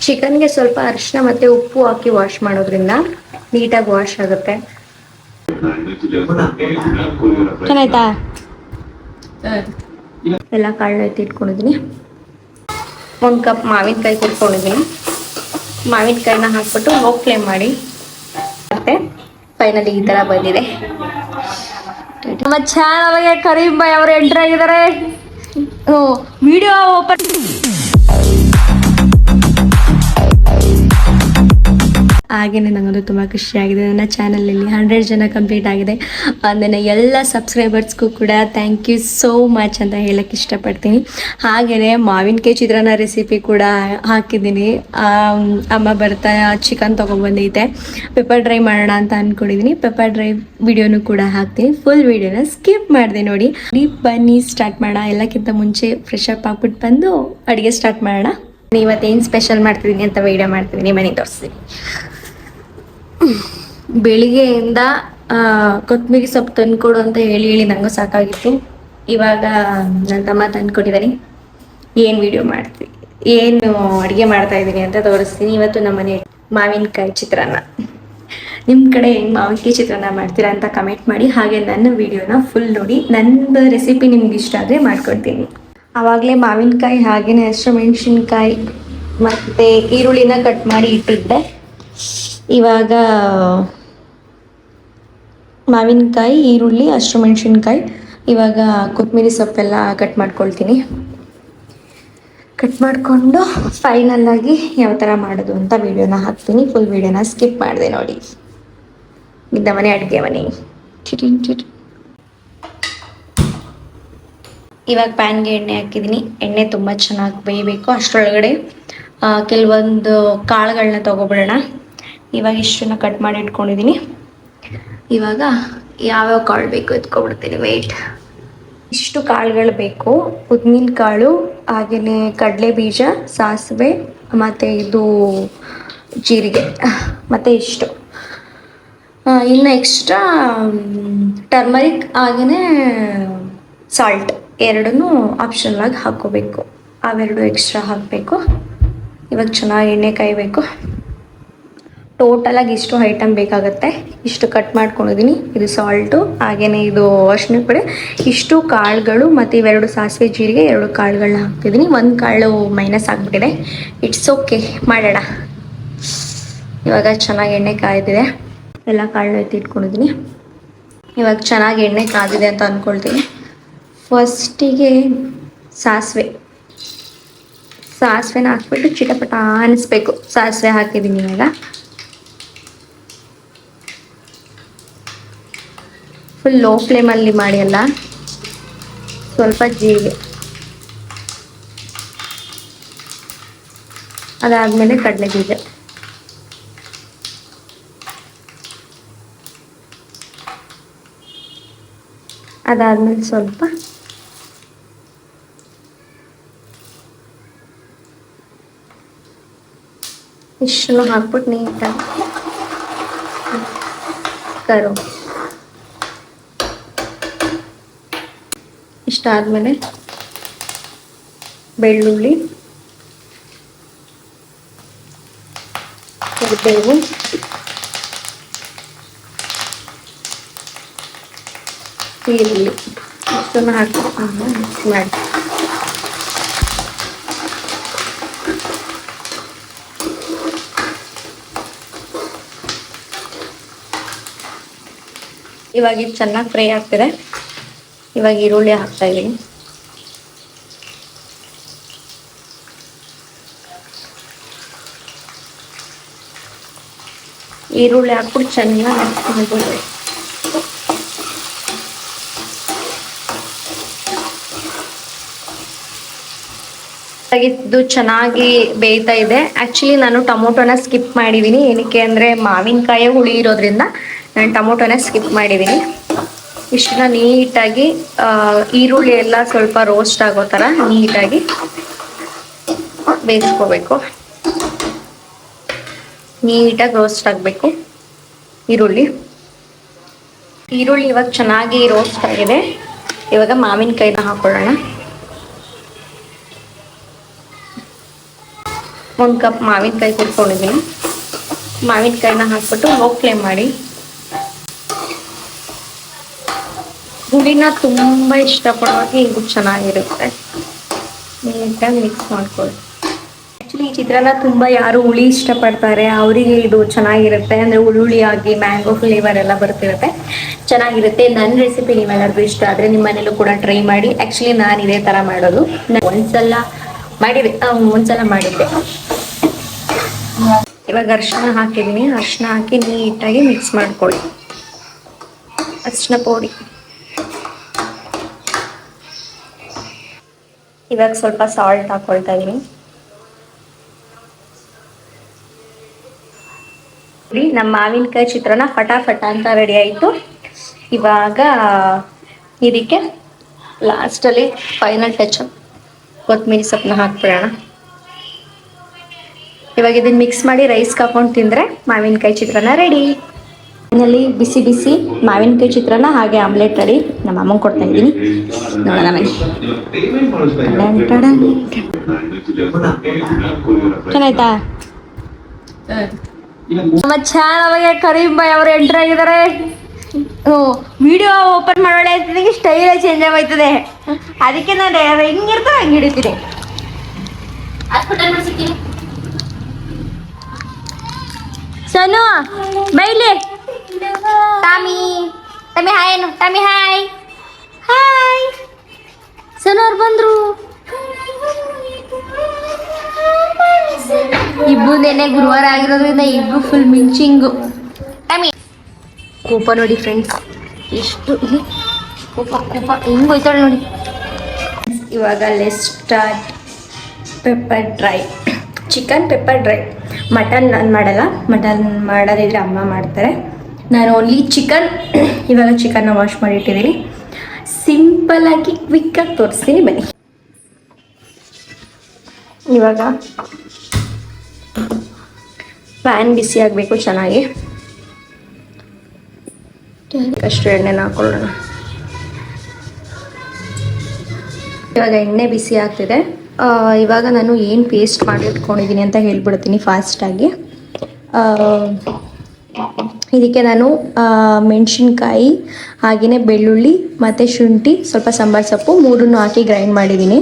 ಚಿಕನ್ಗೆ ಸ್ವಲ್ಪ ಅರಿಶಿನ ಮತ್ತೆ ಉಪ್ಪು ಹಾಕಿ ವಾಶ್ ಮಾಡೋದ್ರಿಂದ ನೀಟಾಗಿ ವಾಶ್ ಆಗುತ್ತೆ. ಚೆನ್ನಾಯ್ತಾ? ಎಲ್ಲ ಕಾಳು ಎತ್ತಿ ಇಟ್ಕೊಂಡಿದ್ದೀನಿ. 1 ಕಪ್ ಮಾವಿನಕಾಯಿ ಕುಟ್ಕೊಂಡಿದ್ದೀನಿ. ಮಾವಿನಕಾಯಿನ ಹಾಕ್ಬಿಟ್ಟು ಲೋ ಫ್ಲೇಮ್ ಮಾಡಿ ಮತ್ತೆ ಫೈನಲಿ ಈ ತರ ಬಂದಿದೆ. ನಮ್ಮ ಚಾನಲ್ಗೆ ಕರೀಂ ಬಾಯ್ ಅವರು ಎಂಟರ್ ಆಗಿದ್ದಾರೆ. ವಿಡಿಯೋ ಓಪನ್ ಹಾಗೆಯೇ ನನಗಂತೂ ತುಂಬ ಖುಷಿಯಾಗಿದೆ. ನನ್ನ ಚಾನಲಲ್ಲಿ 100 ಜನ ಕಂಪ್ಲೀಟ್ ಆಗಿದೆ. ನನ್ನ ಎಲ್ಲ ಸಬ್ಸ್ಕ್ರೈಬರ್ಸ್ಗೂ ಕೂಡ ಥ್ಯಾಂಕ್ ಯು ಸೋ ಮಚ್ ಅಂತ ಹೇಳಕ್ಕೆ ಇಷ್ಟಪಡ್ತೀನಿ. ಹಾಗೆಯೇ ಮಾವಿನಕಾಯಿ ಚಿತ್ರಾನ್ನ ರೆಸಿಪಿ ಕೂಡ ಹಾಕಿದ್ದೀನಿ. ಅಮ್ಮ ಬರ್ತಾ ಚಿಕನ್ ತೊಗೊಬಂದೈತೆ, ಪೆಪ್ಪರ್ ಡ್ರೈ ಮಾಡೋಣ ಅಂತ ಅಂದ್ಕೊಂಡಿದ್ದೀನಿ. ಪೆಪ್ಪರ್ ಡ್ರೈ ವಿಡಿಯೋನು ಕೂಡ ಹಾಕ್ತೀನಿ. ಫುಲ್ ವಿಡಿಯೋನ ಸ್ಕಿಪ್ ಮಾಡಿದೆ ನೋಡಿ. ಬನ್ನಿ ಸ್ಟಾರ್ಟ್ ಮಾಡೋಣ. ಎಲ್ಲಕ್ಕಿಂತ ಮುಂಚೆ ಫ್ರೆಶ್ ಅಪ್ ಆಗ್ಬಿಟ್ಟು ಬಂದು ಅಡುಗೆ ಸ್ಟಾರ್ಟ್ ಮಾಡೋಣ. ಇವತ್ತೇನು ಸ್ಪೆಷಲ್ ಮಾಡ್ತಿದ್ದೀನಿ ಅಂತ ವಿಡಿಯೋ ಮಾಡ್ತಿದ್ದೀನಿ, ಮನೆ ತೋರಿಸ್ತೀನಿ. ಬೆಳಿಗ್ಗೆಯಿಂದ ಕೊತ್ತಂಬರಿ ಸೊಪ್ಪು ತಂದ್ಕೊಡು ಅಂತ ಹೇಳಿ ನನಗೂ ಸಾಕಾಗಿತ್ತು. ಇವಾಗ ನನ್ನ ತಮ್ಮ ತಂದ್ಕೊಟ್ಟಿದ್ದಾನೆ. ಏನು ವಿಡಿಯೋ ಮಾಡ್ತೀನಿ, ಏನು ಅಡುಗೆ ಮಾಡ್ತಾ ಇದ್ದೀನಿ ಅಂತ ತೋರಿಸ್ತೀನಿ. ಇವತ್ತು ನಮ್ಮನೆ ಮಾವಿನಕಾಯಿ ಚಿತ್ರಾನ್ನ. ನಿಮ್ಮ ಕಡೆ ಹೆಂಗೆ ಮಾವಿನಕಾಯಿ ಚಿತ್ರಾನ್ನ ಮಾಡ್ತೀರಾ ಅಂತ ಕಮೆಂಟ್ ಮಾಡಿ. ಹಾಗೆ ನನ್ನ ವಿಡಿಯೋನ ಫುಲ್ ನೋಡಿ. ನನ್ನ ರೆಸಿಪಿ ನಿಮ್ಗೆ ಇಷ್ಟ ಆದರೆ ಮಾಡ್ಕೊಡ್ತೀನಿ. ಆವಾಗಲೇ ಮಾವಿನಕಾಯಿ ಹಾಗೆಯೇ ಹಸಿಮೆಣಸಿನ್ಕಾಯಿ ಮತ್ತು ಈರುಳ್ಳಿನ ಕಟ್ ಮಾಡಿ ಇಟ್ಟಿದ್ದೆ. ಇವಾಗ ಮಾವಿನಕಾಯಿ, ಈರುಳ್ಳಿ, ಹಸಿಮೆಣಸಿನ್ಕಾಯಿ, ಇವಾಗ ಕೊತ್ತಂಬರಿ ಸೊಪ್ಪೆಲ್ಲ ಕಟ್ ಮಾಡ್ಕೊಳ್ತೀನಿ. ಕಟ್ ಮಾಡಿಕೊಂಡು ಫೈನಲ್ಲಾಗಿ ಯಾವ ಥರ ಮಾಡೋದು ಅಂತ ವಿಡಿಯೋನ ಹಾಕ್ತೀನಿ. ಫುಲ್ ವಿಡಿಯೋನ ಸ್ಕಿಪ್ ಮಾಡಿದೆ ನೋಡಿ. ಇದ್ದ ಮನೆ ಅಡುಗೆ ಮನೆ. ಇವಾಗ ಪ್ಯಾನ್ಗೆ ಎಣ್ಣೆ ಹಾಕಿದ್ದೀನಿ. ಎಣ್ಣೆ ತುಂಬ ಚೆನ್ನಾಗಿ ಬೇಯಬೇಕು. ಅಷ್ಟರೊಳಗಡೆ ಕೆಲವೊಂದು ಕಾಳುಗಳನ್ನ ತೊಗೊಬಿಡೋಣ. ಇವಾಗ ಇಷ್ಟನ್ನ ಕಟ್ ಮಾಡಿ ಇಟ್ಕೊಂಡಿದ್ದೀನಿ. ಇವಾಗ ಯಾವ್ಯಾವ ಕಾಳು ಬೇಕು ಎತ್ಕೊಬಿಡ್ತೀನಿ. ವೆಯ್ಟ್, ಇಷ್ಟು ಕಾಳುಗಳು ಬೇಕು. ಉದ್ದಿನ ಕಾಳು, ಹಾಗೆಯೇ ಕಡಲೆ ಬೀಜ, ಸಾಸಿವೆ ಮತ್ತು ಇದು ಜೀರಿಗೆ, ಮತ್ತು ಇಷ್ಟು. ಇನ್ನು ಎಕ್ಸ್ಟ್ರಾ ಟರ್ಮರಿಕ್ ಹಾಗೆಯೇ ಸಾಲ್ಟ್ ಎರಡನ್ನೂ ಆಪ್ಷನಲಾಗಿ ಹಾಕ್ಕೋಬೇಕು. ಅವೆರಡು ಎಕ್ಸ್ಟ್ರಾ ಹಾಕಬೇಕು. ಇವಾಗ ಚೆನ್ನಾಗಿ ಎಣ್ಣೆ ಕಾಯಬೇಕು. ಟೋಟಲಾಗಿ ಇಷ್ಟು ಐಟಮ್ ಬೇಕಾಗುತ್ತೆ. ಇಷ್ಟು ಕಟ್ ಮಾಡ್ಕೊಂಡಿದ್ದೀನಿ. ಇದು ಸಾಲ್ಟು, ಹಾಗೆಯೇ ಇದು ಅರಿಶಿನ ಪುಡಿ, ಇಷ್ಟು ಕಾಳುಗಳು ಮತ್ತು ಇವೆರಡು ಸಾಸಿವೆ ಜೀರಿಗೆ, 2 ಕಾಳುಗಳನ್ನ ಹಾಕ್ತಿದ್ದೀನಿ. 1 ಕಾಳು ಮೈನಸ್ ಆಗಿಬಿಟ್ಟಿದೆ. ಇಟ್ಸ್ ಓಕೆ, ಮಾಡೋಣ. ಇವಾಗ ಚೆನ್ನಾಗಿ ಎಣ್ಣೆ ಕಾಯ್ದಿದೆ. ಎಲ್ಲ ಕಾಳು ಎತ್ತಿ ಇಟ್ಕೊಂಡಿದ್ದೀನಿ. ಇವಾಗ ಚೆನ್ನಾಗಿ ಎಣ್ಣೆ ಕಾದಿದೆ ಅಂತ ಅಂದ್ಕೊಳ್ತೀನಿ. ಫಸ್ಟಿಗೆ ಸಾಸಿವೆನ ಹಾಕ್ಬಿಟ್ಟು ಚಿಟಪಟ ಅನ್ನಿಸ್ಬೇಕು. ಸಾಸಿವೆ ಹಾಕಿದ್ದೀನಿ. ಇವಾಗ ಫುಲ್ ಲೋ ಫ್ಲೇಮಲ್ಲಿ ಮಾಡಿ. ಅಲ್ಲ, ಸ್ವಲ್ಪ ಜೀರಿಗೆ, ಅದಾದಮೇಲೆ ಕಡಲೆ ಬೀಜ, ಅದಾದಮೇಲೆ ಸ್ವಲ್ಪ ಇಷ್ಟನ್ನು ಹಾಕ್ಬಿಟ್ಟು ನೀಟಾಗಿ ಕರು. ಇಷ್ಟಾದಮೇಲೆ ಬೆಳ್ಳುಳ್ಳಿ, ಕರಿಬೇವು, ಈರುಳ್ಳಿ ಇಷ್ಟನ್ನು ಹಾಕ್ಬಿಟ್ಟು ಮಿಕ್ಸ್ ಮಾಡಿ. ಇವಾಗ ಇದು ಚೆನ್ನಾಗಿ ಫ್ರೈ ಆಗ್ತಿದೆ. ಇವಾಗ ಈರುಳ್ಳಿ ಹಾಕ್ತಾ ಇದ್ದೀನಿ. ಈರುಳ್ಳಿ ಹಾಕ್ಬಿಟ್ಟು ಚೆನ್ನಾಗಿ ಹಾಕ್ಕೊಂಡು ಇದು ಚೆನ್ನಾಗಿ ಬೇಯ್ತಾ ಇದೆ. ಆ್ಯಕ್ಚುಲಿ ನಾನು ಟೊಮೊಟೊನ ಸ್ಕಿಪ್ ಮಾಡಿದ್ದೀನಿ. ಏನಕ್ಕೆ ಅಂದರೆ ಮಾವಿನಕಾಯಿ ಹುಳಿ ಇರೋದ್ರಿಂದ ನಾನು ಟೊಮೊಟೊನ ಸ್ಕಿಪ್ ಮಾಡಿದ್ದೀನಿ. ಇಷ್ಟನ್ನ ನೀಟಾಗಿ ಈರುಳ್ಳಿ ಎಲ್ಲ ಸ್ವಲ್ಪ ರೋಸ್ಟ್ ಆಗೋ ಥರ ನೀಟಾಗಿ ಬೇಯಿಸ್ಕೋಬೇಕು. ನೀಟಾಗಿ ರೋಸ್ಟ್ ಆಗಬೇಕು ಈರುಳ್ಳಿ. ಇವಾಗ ಚೆನ್ನಾಗಿ ರೋಸ್ಟ್ ಆಗಿದೆ. ಇವಾಗ ಮಾವಿನಕಾಯಿನ ಹಾಕೊಳ್ಳೋಣ. 1 ಕಪ್ ಮಾವಿನಕಾಯಿ ತುರ್ಕೊಂಡಿದ್ದೀನಿ. ಮಾವಿನಕಾಯಿನ ಹಾಕ್ಬಿಟ್ಟು ಲೋ ಫ್ಲೇಮ್ ಮಾಡಿ. ಹುಳಿನ ತುಂಬ ಇಷ್ಟಪಡುವಾಗ ಇದು ಚೆನ್ನಾಗಿರುತ್ತೆ. ನೀಟಾಗಿ ಮಿಕ್ಸ್ ಮಾಡ್ಕೊಳ್ಳಿ. ಆ್ಯಕ್ಚುಲಿ ಈ ಚಿತ್ರಾನ್ನ ತುಂಬ ಯಾರು ಹುಳಿ ಇಷ್ಟಪಡ್ತಾರೆ ಅವರಿಗೆ ಇದು ಚೆನ್ನಾಗಿರುತ್ತೆ. ಅಂದರೆ ಹುಳಿ ಆಗಿ ಮ್ಯಾಂಗೋ ಫ್ಲೇವರ್ ಎಲ್ಲ ಬರ್ತಿರುತ್ತೆ, ಚೆನ್ನಾಗಿರುತ್ತೆ. ನನ್ನ ರೆಸಿಪಿ ನಿಮ್ಮೆಲ್ಲರಿಗೂ ಇಷ್ಟ ಆದರೆ ನಿಮ್ಮ ಮನೇಲೂ ಕೂಡ ಟ್ರೈ ಮಾಡಿ. ಆ್ಯಕ್ಚುಲಿ ನಾನು ಇದೇ ಥರ ಮಾಡೋದು. ಒಂದ್ಸಲ ಮಾಡಿದ್ದೆ. ಇವಾಗ ಅರಿಶಿನ ಹಾಕಿದ್ದೀನಿ. ಅರಿಶಿನ ಹಾಕಿ ನೀಟಾಗಿ ಮಿಕ್ಸ್ ಮಾಡ್ಕೊಳ್ಳಿ. ಅರಿಶಿನ ಪುಡಿ. ಇವಾಗ ಸ್ವಲ್ಪ ಸಾಲ್ಟ್ ಹಾಕ್ಕೊಳ್ತಾ ಇದ್ದೀನಿ. ನಮ್ಮ ಮಾವಿನಕಾಯಿ ಚಿತ್ರಾನ್ನ ಫಟಾಫಟ ಅಂತ ರೆಡಿ ಆಯಿತು. ಇವಾಗ ಇದಕ್ಕೆ ಲಾಸ್ಟಲ್ಲಿ ಫೈನಲ್ ಟಚ್ ಕೊತ್ತಂಬರಿ ಸೊಪ್ಪನ್ನ ಹಾಕ್ಬಿಡೋಣ. ಇವಾಗ ಇದನ್ನು ಮಿಕ್ಸ್ ಮಾಡಿ ರೈಸ್ ಹಾಕೊಂಡು ತಿಂದರೆ ಮಾವಿನಕಾಯಿ ಚಿತ್ರಾನ್ನ ರೆಡಿ. ಮನೆಯಲ್ಲಿ ಬಿಸಿ ಬಿಸಿ ಮಾವಿನಕಾಯಿ ಚಿತ್ರಾನ್ನ ಹಾಗೆ ಆಮ್ಲೆಟ್ ರೆಡಿ. ನಮ್ಮ ಅಮ್ಮಂಗೆ ಕೊಡ್ತಾ ಇದ್ದೀನಿ, ನೋಡೋಣ ಬನ್ನಿ. ಚೆನ್ನಾಯ್ತಾ? ನಮ್ಮ ಚಾನಲ್ಗೆ ಕರೀಂ ಬಾಯ್ ಅವರು ಎಂಟ್ರ್ ಆಗಿದ್ದಾರೆ. ವಿಡಿಯೋ ಓಪನ್ ಮಾಡೋಳೆ ಅಂತಿದ್ದಕ್ಕೆ ಸ್ಟೈಲೇ ಚೇಂಜ್ ಆಗೋಯ್ತದೆ. ಅದಕ್ಕೆ ನಾನು ಹೆಂಗಿರ್ತೋ ಹಂಗೆ ಹಿಡಿತೀನಿ. ಸೋನು ಬೈಲಿ. ಟಾಮಿ ಹಾಯ್ ಏನು? Tommy hi. ಸೋನು ಅವ್ರು ಬಂದ್ರು. ಇಬ್ರು ನೆನೆ ಗುರುವಾರ ಆಗಿರೋದ್ರಿಂದ ಇಬ್ರು ಫುಲ್ ಮಿಂಚಿಂಗು. ಟಾಮಿ ಕೋಪ ನೋಡಿ ಫ್ರೆಂಡ್ಸ್, ಎಷ್ಟು ಕೋಪ ಹಿಂಗೆ ಹೋಯ್ತಾಳೆ ನೋಡಿ. ಇವಾಗ less start pepper dry. Chicken pepper dry. Mutton ನಾನು ಮಾಡಲ್ಲ, ಮಟನ್ ಮಾಡೋದಿದ್ರೆ ಅಮ್ಮ ಮಾಡ್ತಾರೆ. ನಾನು ಓನ್ಲಿ ಚಿಕನ್. ಇವಾಗ ಚಿಕನ್ನ ವಾಶ್ ಮಾಡಿ ಇಟ್ಟಿದ್ದೀನಿ. ಸಿಂಪಲ್ಲಾಗಿ ಕ್ವಿಕ್ಕಾಗಿ ತೋರಿಸ್ತೀನಿ ಬನ್ನಿ. ಇವಾಗ ಪ್ಯಾನ್ ಬಿಸಿ ಆಗಬೇಕು ಚೆನ್ನಾಗಿ. ಅಷ್ಟು ಎಣ್ಣೆನ ಹಾಕೊಳ್ಳೋಣ. ಇವಾಗ ಎಣ್ಣೆ ಬಿಸಿ ಆಗ್ತಿದೆ. ಇವಾಗ ನಾನು ಏನು ಪೇಸ್ಟ್ ಮಾಡಿ ಇಟ್ಕೊಂಡಿದ್ದೀನಿ ಅಂತ ಹೇಳ್ಬಿಡ್ತೀನಿ ಫಾಸ್ಟಾಗಿ. ಇದಕ್ಕೆ ನಾನು ಮೆಣಸಿನ್ಕಾಯಿ ಹಾಗೆಯೇ ಬೆಳ್ಳುಳ್ಳಿ ಮತ್ತು ಶುಂಠಿ ಸ್ವಲ್ಪ ಸಾಂಬಾರು ಸೊಪ್ಪು ಮೂರನ್ನು ಹಾಕಿ ಗ್ರೈಂಡ್ ಮಾಡಿದ್ದೀನಿ.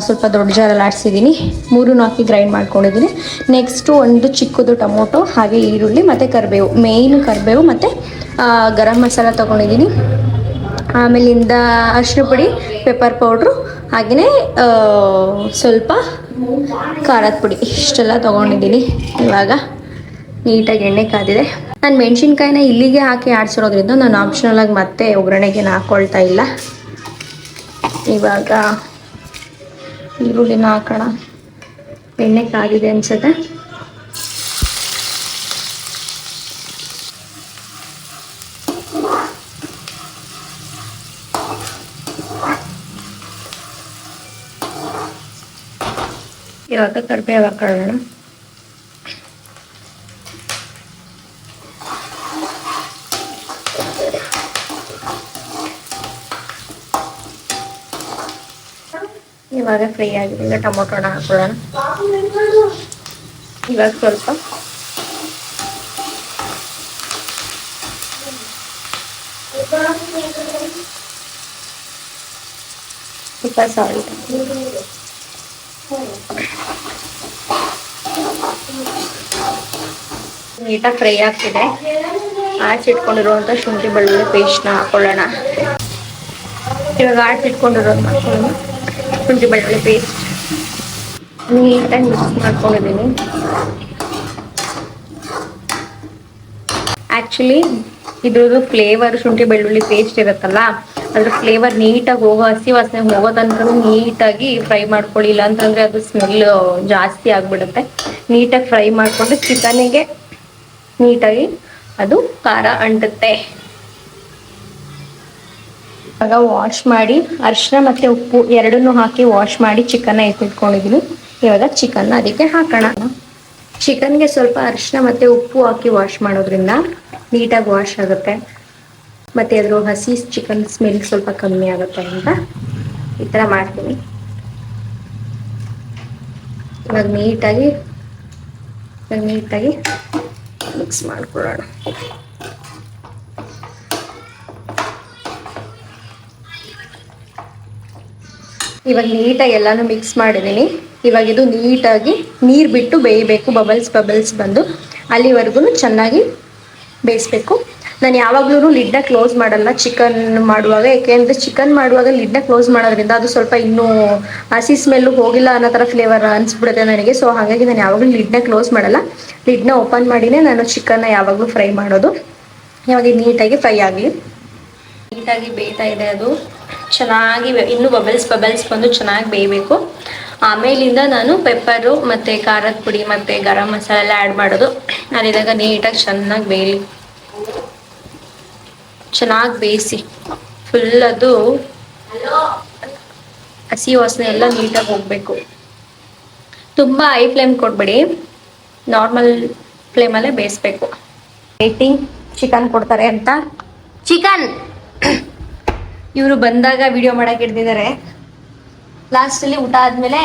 ಸ್ವಲ್ಪ ದೊಡ್ಡ ಜಾರಲ್ಲಿ ಆಡಿಸಿದ್ದೀನಿ. ಮೂರನ್ನು ಹಾಕಿ ಗ್ರೈಂಡ್ ಮಾಡ್ಕೊಂಡಿದ್ದೀನಿ. ನೆಕ್ಸ್ಟು ಒಂದು ಚಿಕ್ಕದು ಟೊಮೊಟೊ ಹಾಗೆ ಈರುಳ್ಳಿ ಮತ್ತು ಕರಿಬೇವು, ಮೇಯ್ನು ಕರಿಬೇವು ಮತ್ತು ಗರಂ ಮಸಾಲ ತೊಗೊಂಡಿದ್ದೀನಿ. ಆಮೇಲಿಂದ ಅರಿಶಿನ ಪುಡಿ, ಪೆಪ್ಪರ್ ಪೌಡ್ರು ಹಾಗೆಯೇ ಸ್ವಲ್ಪ ಖಾರದ ಪುಡಿ, ಇಷ್ಟೆಲ್ಲ ತೊಗೊಂಡಿದ್ದೀನಿ. ಇವಾಗ ನೀಟಾಗಿ ಎಣ್ಣೆ ಕಾದಿದೆ. ನಾನು ಮೆಣಸಿನ್ಕಾಯಿನ ಇಲ್ಲಿಗೆ ಹಾಕಿ ಆಡಿಸಿರೋದ್ರಿಂದ ನಾನು ಆಪ್ಷನಲಾಗಿ ಮತ್ತೆ ಒಗ್ಗರಣೆಗೆ ಹಾಕ್ಕೊಳ್ತಾ ಇಲ್ಲ. ಇವಾಗ ಈರುಳ್ಳಿನ ಹಾಕೋಣ. ಎಣ್ಣೆ ಕಾದಿದೆ ಅನಿಸುತ್ತೆ. ಇವಾಗ ಕರಿಬೇವು ಹಾಕೊಳ್ಳೋಣ. ಇವಾಗ ಫ್ರೈ ಆಗಿದೆ. ಈಗ ಟೊಮೊಟೊನ ಹಾಕೊಳ್ಳೋಣ. ಇವಾಗ ಸ್ವಲ್ಪ ಸಾಲ್ಟ್, ನೀಟಾಗಿ ಫ್ರೈ ಆಗ್ತಿದೆ. ಆಡ್ಸಿಟ್ಕೊಂಡಿರುವಂಥ ಶುಂಠಿ ಬೆಳ್ಳುಳ್ಳಿ ಪೇಸ್ಟ್ನ ಹಾಕೊಳ್ಳೋಣ. ಇವಾಗ ಆಡ್ಸಿಟ್ಕೊಂಡಿರೋದು ಹಾಕೊಳ್ಳೋಣ. ಶುಂಠಿ ಬೆಳ್ಳುಳ್ಳಿ ಪೇಸ್ಟ್ ನೀಟಾಗಿ ಮಿಕ್ಸ್ ಮಾಡ್ಕೊಂಡಿದ್ದೀನಿ. ಆ್ಯಕ್ಚುಲಿ ಇದ್ರದ್ದು ಫ್ಲೇವರ್ ಶುಂಠಿ ಬೆಳ್ಳುಳ್ಳಿ ಪೇಸ್ಟ್ ಇರುತ್ತಲ್ಲ, ಅದ್ರ ಫ್ಲೇವರ್ ನೀಟಾಗಿ ಹೋಗೋ, ಹಸಿ ವಾಸನೆ ಹೋಗೋ ತನಕ ನೀಟಾಗಿ ಫ್ರೈ ಮಾಡ್ಕೊಳ್ಳಿ. ಇಲ್ಲ ಅಂತಂದರೆ ಅದು ಸ್ಮೆಲ್ ಜಾಸ್ತಿ ಆಗಿಬಿಡುತ್ತೆ. ನೀಟಾಗಿ ಫ್ರೈ ಮಾಡಿಕೊಂಡು ಚಿಕನಿಗೆ ನೀಟಾಗಿ ಅದು ಖಾರ ಅಂಟುತ್ತೆ. ಇವಾಗ ವಾಶ್ ಮಾಡಿ ಅರಿಶಿನ ಮತ್ತು ಉಪ್ಪು ಎರಡನ್ನೂ ಹಾಕಿ ವಾಶ್ ಮಾಡಿ ಚಿಕನ್ನ ಎತ್ತಿಟ್ಕೊಂಡಿದ್ದೀನಿ. ಇವಾಗ ಚಿಕನ್ನ ಅದಕ್ಕೆ ಹಾಕೋಣ. ಚಿಕನ್ಗೆ ಸ್ವಲ್ಪ ಅರಿಶಿನ ಮತ್ತು ಉಪ್ಪು ಹಾಕಿ ವಾಶ್ ಮಾಡೋದ್ರಿಂದ ನೀಟಾಗಿ ವಾಶ್ ಆಗುತ್ತೆ ಮತ್ತು ಅದ್ರ ಹಸಿ ಚಿಕನ್ ಸ್ಮೆಲ್ ಸ್ವಲ್ಪ ಕಮ್ಮಿ ಆಗುತ್ತೆ ಅಂತ ಈ ಥರ ಮಾಡ್ತೀನಿ. ಇವಾಗ ನೀಟಾಗಿ ಮಿಕ್ಸ್ ಮಾಡ್ಕೊಳ್ಳೋಣ. ಇವಾಗ ನೀಟಾಗಿ ಎಲ್ಲಾನು ಮಿಕ್ಸ್ ಮಾಡಿದ್ದೀನಿ. ಇವಾಗ ಇದು ನೀಟಾಗಿ ನೀರು ಬಿಟ್ಟು ಬೇಯಬೇಕು, ಬಬಲ್ಸ್ ಬಂದು ಅಲ್ಲಿವರೆಗೂ ಚೆನ್ನಾಗಿ ಬೇಯಿಸ್ಬೇಕು. ನಾನು ಯಾವಾಗಲೂ ಲಿಡ್ನ ಕ್ಲೋಸ್ ಮಾಡಲ್ಲ ಚಿಕನ್ ಮಾಡುವಾಗ, ಯಾಕೆಂದರೆ ಚಿಕನ್ ಮಾಡುವಾಗ ಲಿಡ್ನ ಕ್ಲೋಸ್ ಮಾಡೋದ್ರಿಂದ ಅದು ಸ್ವಲ್ಪ ಇನ್ನೂ ಹಸಿ ಸ್ಮೆಲ್ಲು ಹೋಗಿಲ್ಲ ಅನ್ನೋ ಥರ ಫ್ಲೇವರ್ ಅನಿಸ್ಬಿಡುತ್ತೆ ನನಗೆ. ಸೊ ಹಾಗಾಗಿ ನಾನು ಯಾವಾಗಲೂ ಲಿಡ್ನ ಕ್ಲೋಸ್ ಮಾಡಲ್ಲ, ಲಿಡ್ನ ಓಪನ್ ಮಾಡಿನೇ ನಾನು ಚಿಕನ್ನ ಯಾವಾಗಲೂ ಫ್ರೈ ಮಾಡೋದು. ಇವಾಗ ನೀಟಾಗಿ ಫ್ರೈ ಆಗಲಿ. ನೀಟಾಗಿ ಬೇಯ್ತಾ ಇದೆ, ಅದು ಚೆನ್ನಾಗಿ ಇನ್ನೂ ಬಬಲ್ಸ್ ಬಂದು ಚೆನ್ನಾಗಿ ಬೇಯಬೇಕು. ಆಮೇಲಿಂದ ನಾನು ಪೆಪ್ಪರು ಮತ್ತು ಖಾರದ ಪುಡಿ ಮತ್ತು ಗರಂ ಮಸಾಲೆ ಎಲ್ಲ ಆ್ಯಡ್ ಮಾಡೋದು. ಅಲ್ಲಿದ್ದಾಗ ನೀಟಾಗಿ ಚೆನ್ನಾಗಿ ಬೇಯಲಿ, ಚೆನ್ನಾಗಿ ಬೇಯಿಸಿ ಫುಲ್ ಅದು ಹಸಿ ವಾಸನೆ ಎಲ್ಲ ನೀಟಾಗಿ ಹೋಗಬೇಕು. ತುಂಬ ಹೈ ಫ್ಲೇಮ್ ಕೊಡ್ಬೇಡಿ, ನಾರ್ಮಲ್ ಫ್ಲೇಮಲ್ಲೇ ಬೇಯಿಸ್ಬೇಕು. ವೇಟಿಂಗ್ ಚಿಕನ್ ಕೊಡ್ತಾರೆ ಅಂತ. ಚಿಕನ್ ಇವರು ಬಂದಾಗ ವಿಡಿಯೋ ಮಾಡಕ್ಕೆ ಹಿಡ್ದಿದ್ದಾರೆ. ಲಾಸ್ಟಲ್ಲಿ ಊಟ ಆದಮೇಲೆ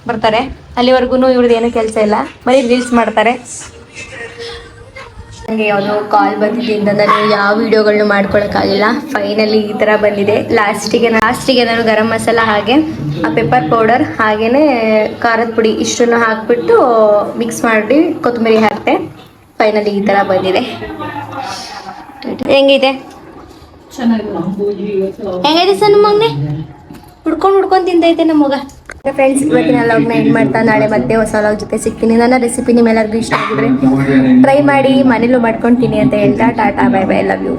ಬರ್ತಾರೆ, ಅಲ್ಲಿವರೆಗೂ ಇವ್ರದ್ದು ಏನೂ ಕೆಲಸ ಇಲ್ಲ, ಬರೀ ರೀಲ್ಸ್ ಮಾಡ್ತಾರೆ. ನನಗೆ ಯಾವುದೋ ಕಾಲ್ ಬಂದಿದ್ದರಿಂದ ನಾನು ಯಾವ ವಿಡಿಯೋಗಳನ್ನೂ ಮಾಡ್ಕೊಳಕ್ಕಾಗಿಲ್ಲ. ಫೈನಲಿ ಈ ಥರ ಬಂದಿದೆ. ಲಾಸ್ಟಿಗೆ ನಾನು ಗರಂ ಮಸಾಲ ಹಾಗೆ ಆ ಪೆಪ್ಪರ್ ಪೌಡರ್ ಹಾಗೆಯೇ ಖಾರದ ಪುಡಿ ಇಷ್ಟನ್ನು ಹಾಕಿಬಿಟ್ಟು ಮಿಕ್ಸ್ ಮಾಡಿ ಕೊತ್ತಂಬರಿ ಹಾಕಿದೆ. ಫೈನಲಿ ಈ ಥರ ಬಂದಿದೆ. ಹೆಂಗಿದೆ ಸಣ್ಣ ಮಗನೆ? ಹುಡ್ಕೊಂಡು ತಿಂತೈತೆ ನಮ್ಮ ಮಗ. ಫ್ರೆಂಡ್ಸ್, ಇವತ್ತಿನ ವ್ಲಾಗ್ನ ಎಂಡ್ ಮಾಡ್ತಾ ನಾಳೆ ಮತ್ತೆ ಹೊಸ ವ್ಲಾಗ್ ಜೊತೆ ಸಿಗ್ತೀನಿ. ನನ್ನ ರೆಸಿಪಿ ನಿಮ್ಮೆಲ್ಲರಿಗೂ ಇಷ್ಟ ಆಗಿದ್ರೆ ಟ್ರೈ ಮಾಡಿ, ಮನೇಲೂ ಮಾಡ್ಕೊಂಡು ತಿನ್ನಿ ಅಂತ ಹೇಳ್ತಾ tata bye bye, love you.